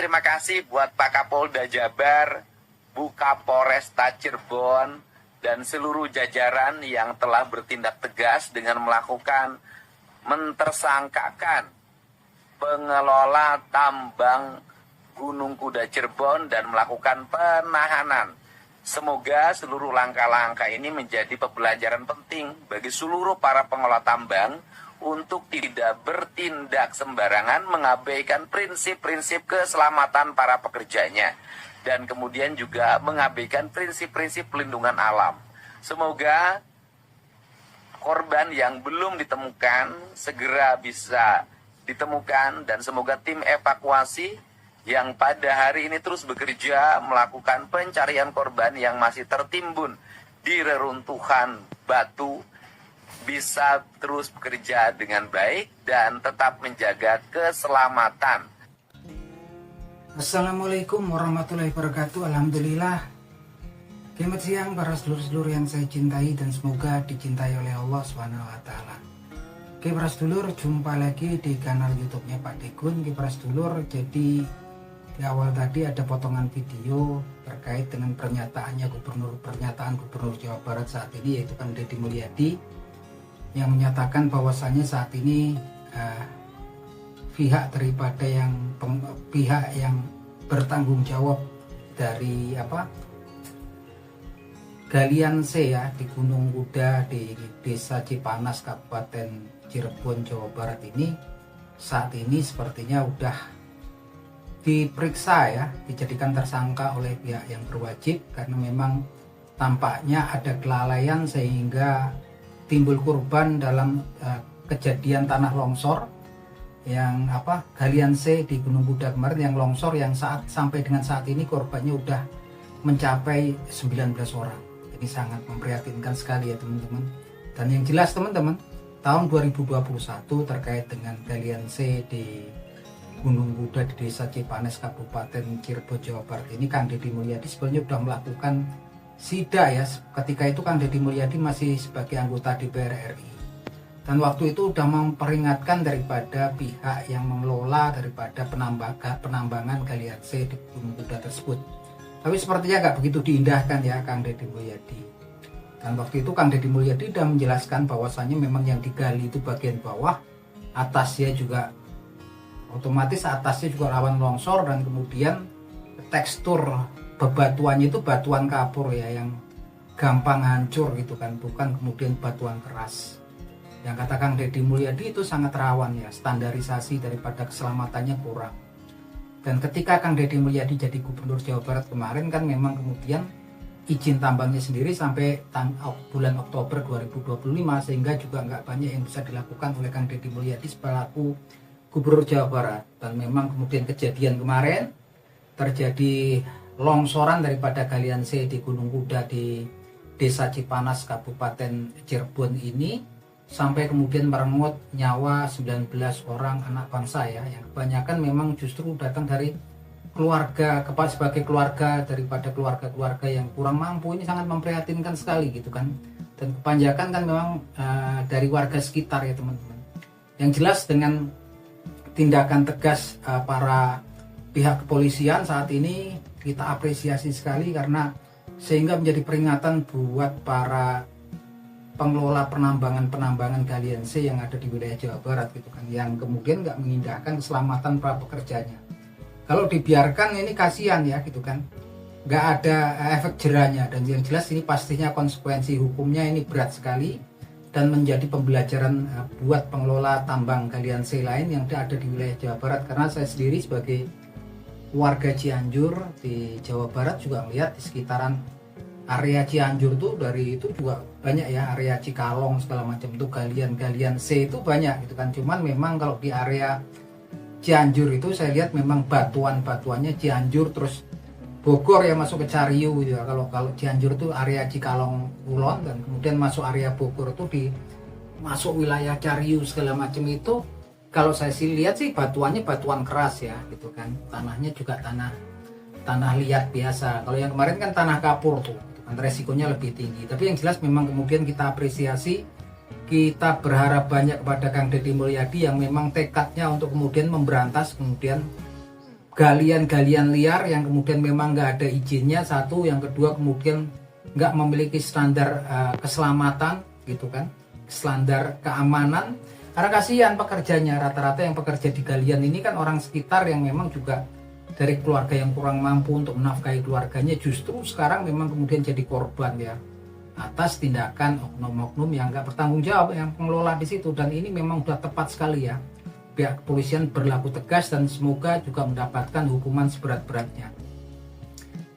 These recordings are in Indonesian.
terima kasih buat Pak Kapolda Jabar, Bu Kapolresta Cirebon, dan seluruh jajaran yang telah bertindak tegas dengan melakukan mentersangkakan pengelola tambang Gunung Kuda Cirebon dan melakukan penahanan. Semoga seluruh langkah-langkah ini menjadi pembelajaran penting bagi seluruh para pengelola tambang untuk tidak bertindak sembarangan, mengabaikan prinsip-prinsip keselamatan para pekerjanya, dan kemudian juga mengabaikan prinsip-prinsip pelindungan alam. Semoga korban yang belum ditemukan segera bisa ditemukan, dan semoga tim evakuasi yang pada hari ini terus bekerja melakukan pencarian korban yang masih tertimbun di reruntuhan batu bisa terus bekerja dengan baik dan tetap menjaga keselamatan. Assalamualaikum warahmatullahi wabarakatuh. Alhamdulillah. Selamat siang para sedulur-sedulur yang saya cintai dan semoga dicintai oleh Allah SWT. Oke para sedulur, jumpa lagi di kanal YouTube-nya Pak Degun. Oke para sedulur, jadi di awal tadi ada potongan video terkait dengan pernyataan Gubernur Jawa Barat saat ini, yaitu Kang Deddy Mulyadi, yang menyatakan bahwasannya saat ini pihak yang bertanggung jawab dari galian C ya di Gunung Kuda di Desa Cipanas Kabupaten Cirebon Jawa Barat ini saat ini sepertinya udah diperiksa ya, dijadikan tersangka oleh pihak yang berwajib karena memang tampaknya ada kelalaian sehingga timbul korban dalam kejadian tanah longsor yang galian C di Gunung Kuda kemarin yang longsor, yang sampai dengan saat ini korbannya udah mencapai 19 orang. Ini sangat memprihatinkan sekali ya teman-teman. Dan yang jelas teman-teman, tahun 2021 terkait dengan galian C di Gunung Kuda di Desa Cipanas Kabupaten Cirebon Jawa Barat ini, Kang Deddy Mulyadi sebenarnya sudah melakukan SIDA ya. Ketika itu Kang Deddy Mulyadi masih sebagai anggota DPR RI, dan waktu itu sudah memperingatkan daripada pihak yang mengelola daripada penambangan galian C di Gunung Kuda tersebut. Tapi sepertinya nggak begitu diindahkan ya Kang Deddy Mulyadi. Dan waktu itu Kang Deddy Mulyadi sudah menjelaskan bahwasannya memang yang digali itu bagian bawah, atasnya juga otomatis atasnya juga rawan longsor, dan kemudian tekstur bebatuannya itu batuan kapur ya, yang gampang hancur gitu kan, bukan kemudian batuan keras. Yang kata Kang Deddy Mulyadi itu sangat rawan ya, standarisasi daripada keselamatannya kurang. Dan ketika Kang Deddy Mulyadi jadi Gubernur Jawa Barat kemarin kan memang kemudian izin tambangnya sendiri sampai bulan Oktober 2025, sehingga juga nggak banyak yang bisa dilakukan oleh Kang Deddy Mulyadi selaku Gubernur Jawa Barat. Dan memang kemudian kejadian kemarin terjadi longsoran daripada galian C di Gunung Kuda di Desa Cipanas Kabupaten Cirebon ini sampai kemudian merenggut nyawa 19 orang anak bangsa ya, yang kebanyakan memang justru datang dari keluarga, sebagai keluarga daripada keluarga-keluarga yang kurang mampu. Ini sangat memprihatinkan sekali gitu kan, dan kebanyakan kan memang dari warga sekitar ya teman-teman. Yang jelas dengan tindakan tegas para pihak kepolisian saat ini kita apresiasi sekali, karena sehingga menjadi peringatan buat para pengelola penambangan galian C yang ada di wilayah Jawa Barat gitu kan, yang kemudian nggak mengindahkan keselamatan para pekerjanya. Kalau dibiarkan ini kasihan ya gitu kan, nggak ada efek jerahnya. Dan yang jelas ini pastinya konsekuensi hukumnya ini berat sekali dan menjadi pembelajaran buat pengelola tambang galian C lain yang ada di wilayah Jawa Barat. Karena saya sendiri sebagai warga Cianjur di Jawa Barat juga melihat di sekitaran area Cianjur tuh, dari itu juga banyak ya, area Cikalong segala macam tuh galian C itu banyak gitu kan. Cuman memang kalau di area Cianjur itu saya lihat memang batuannya Cianjur terus Bogor ya, masuk ke Cariu gitu ya. Kalau Cianjur tuh area Cikalong Kulon, dan kemudian masuk area Bogor tuh masuk wilayah Cariu segala macam itu. Kalau saya sih lihat sih batuannya batuan keras ya gitu kan. Tanahnya juga tanah liat biasa. Kalau yang kemarin kan tanah kapur tuh, resikonya lebih tinggi. Tapi yang jelas memang kemudian kita apresiasi, kita berharap banyak kepada Kang Deddy Mulyadi yang memang tekadnya untuk kemudian memberantas kemudian galian-galian liar yang kemudian memang nggak ada izinnya, satu, yang kedua kemudian nggak memiliki standar keselamatan gitu kan, standar keamanan. Karena kasihan pekerjanya, rata-rata yang bekerja di galian ini kan orang sekitar yang memang juga dari keluarga yang kurang mampu untuk menafkahi keluarganya, justru sekarang memang kemudian jadi korban ya atas tindakan oknum-oknum yang nggak bertanggung jawab yang pengelola di situ. Dan ini memang sudah tepat sekali ya, pihak kepolisian berlaku tegas dan semoga juga mendapatkan hukuman seberat-beratnya.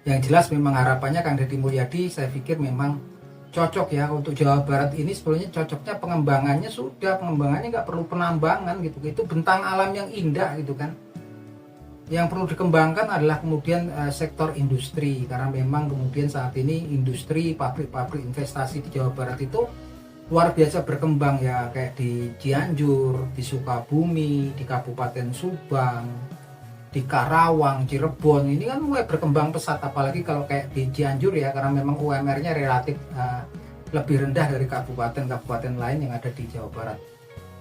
Yang jelas memang harapannya Kang Deddy Mulyadi, saya pikir memang cocok ya untuk Jawa Barat ini. Sebenarnya cocoknya pengembangannya nggak perlu penambangan gitu, itu bentang alam yang indah gitu kan. Yang perlu dikembangkan adalah kemudian sektor industri, karena memang kemudian saat ini industri, pabrik-pabrik investasi di Jawa Barat itu luar biasa berkembang ya, kayak di Cianjur, di Sukabumi, di Kabupaten Subang, di Karawang, Cirebon, ini kan mulai berkembang pesat. Apalagi kalau kayak di Cianjur ya, karena memang UMR-nya relatif lebih rendah dari kabupaten-kabupaten lain yang ada di Jawa Barat.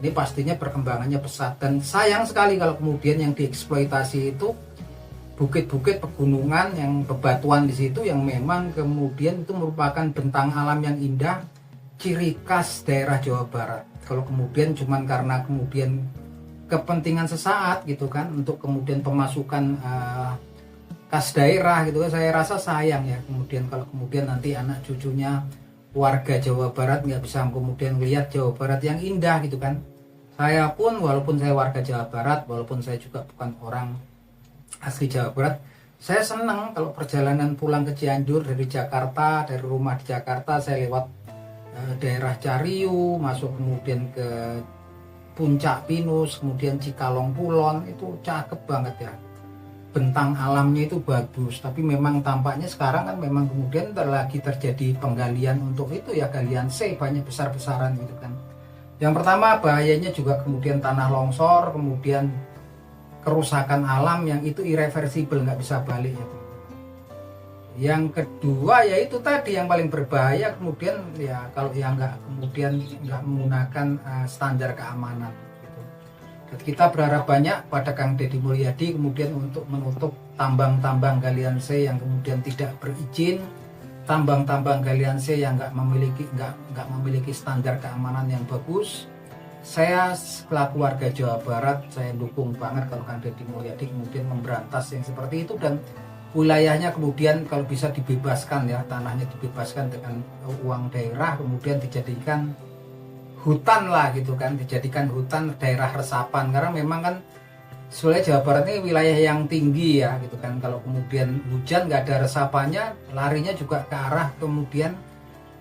Ini pastinya perkembangannya pesat, dan sayang sekali kalau kemudian yang dieksploitasi itu bukit-bukit pegunungan yang bebatuan di situ, yang memang kemudian itu merupakan bentang alam yang indah, ciri khas daerah Jawa Barat. Kalau kemudian cuman karena kemudian kepentingan sesaat gitu kan, untuk kemudian pemasukan kas daerah gitu kan, saya rasa sayang ya kemudian kalau kemudian nanti anak cucunya warga Jawa Barat nggak bisa kemudian melihat Jawa Barat yang indah gitu kan. Saya pun walaupun saya warga Jawa Barat, walaupun saya juga bukan orang asli Jawa Barat, saya senang kalau perjalanan pulang ke Cianjur dari Jakarta, dari rumah di Jakarta saya lewat daerah Cariu, masuk kemudian ke Puncak Pinus, kemudian Cikalong Pulon, itu cakep banget ya. Bentang alamnya itu bagus, tapi memang tampaknya sekarang kan memang kemudian lagi terjadi penggalian untuk itu ya, galian C banyak besar-besaran gitu kan. Yang pertama bahayanya juga kemudian tanah longsor, kemudian kerusakan alam yang itu irreversible, nggak bisa balik ya. Yang kedua ya itu tadi yang paling berbahaya kemudian ya kalau yang kemudian nggak menggunakan standar keamanan gitu. Dan kita berharap banyak pada Kang Deddy Mulyadi kemudian untuk menutup tambang-tambang galian C yang kemudian tidak berizin, tambang-tambang galian C yang nggak memiliki standar keamanan yang bagus. Saya selaku warga Jawa Barat, saya dukung banget kalau Kang Deddy Mulyadi kemudian memberantas yang seperti itu, dan wilayahnya kemudian kalau bisa dibebaskan ya, tanahnya dibebaskan dengan uang daerah, kemudian dijadikan hutan lah gitu kan, dijadikan hutan daerah resapan. Karena memang kan sebenarnya Jawa Barat ini wilayah yang tinggi ya gitu kan, kalau kemudian hujan nggak ada resapannya, larinya juga ke arah kemudian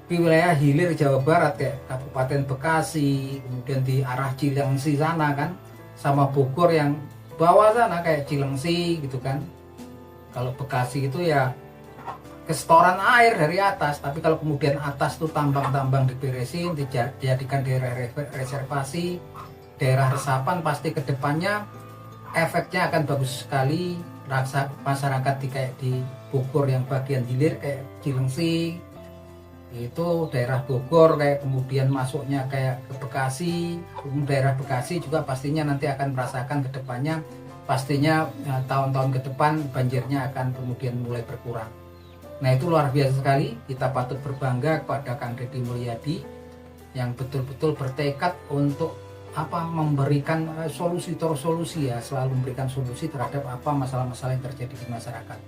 di wilayah hilir Jawa Barat kayak Kabupaten Bekasi, kemudian di arah Cilengsi sana kan, sama Bogor yang bawah sana kayak Cilengsi gitu kan. Kalau Bekasi itu ya kesetoran air dari atas, tapi kalau kemudian atas tuh tambang-tambang diberesin, dijadikan daerah reservasi, daerah resapan, pasti kedepannya efeknya akan bagus sekali. Rasa masyarakat kayak di Bogor yang bagian hilir kayak Cilengsi, itu daerah Bogor kayak kemudian masuknya kayak ke Bekasi, daerah Bekasi juga pastinya nanti akan merasakan kedepannya. Pastinya tahun-tahun ke depan banjirnya akan kemudian mulai berkurang. Nah itu luar biasa sekali, kita patut berbangga kepada Kang Deddy Mulyadi yang betul-betul bertekad untuk memberikan solusi ya, selalu memberikan solusi terhadap masalah-masalah yang terjadi di masyarakat.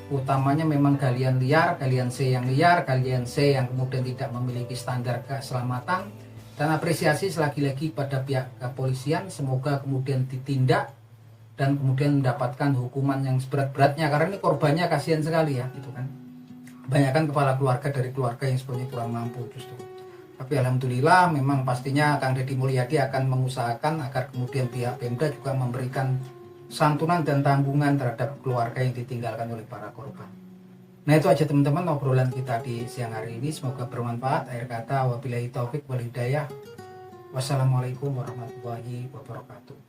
Utamanya memang galian liar, galian C yang liar, galian C yang kemudian tidak memiliki standar keselamatan. Dan apresiasi lagi-lagi pada pihak kepolisian, semoga kemudian ditindak dan kemudian mendapatkan hukuman yang seberat-beratnya, karena ini korbannya kasihan sekali ya gitu kan. Kebanyakan kepala keluarga dari keluarga yang sebenarnya kurang mampu justru. Tapi alhamdulillah memang pastinya Kang Deddy Mulyadi akan mengusahakan agar kemudian pihak Pemda juga memberikan santunan dan tanggungan terhadap keluarga yang ditinggalkan oleh para korban. Nah itu aja teman-teman obrolan kita di siang hari ini, semoga bermanfaat. Akhir kata wabillahi taufik wal hidayah. Wassalamualaikum warahmatullahi wabarakatuh.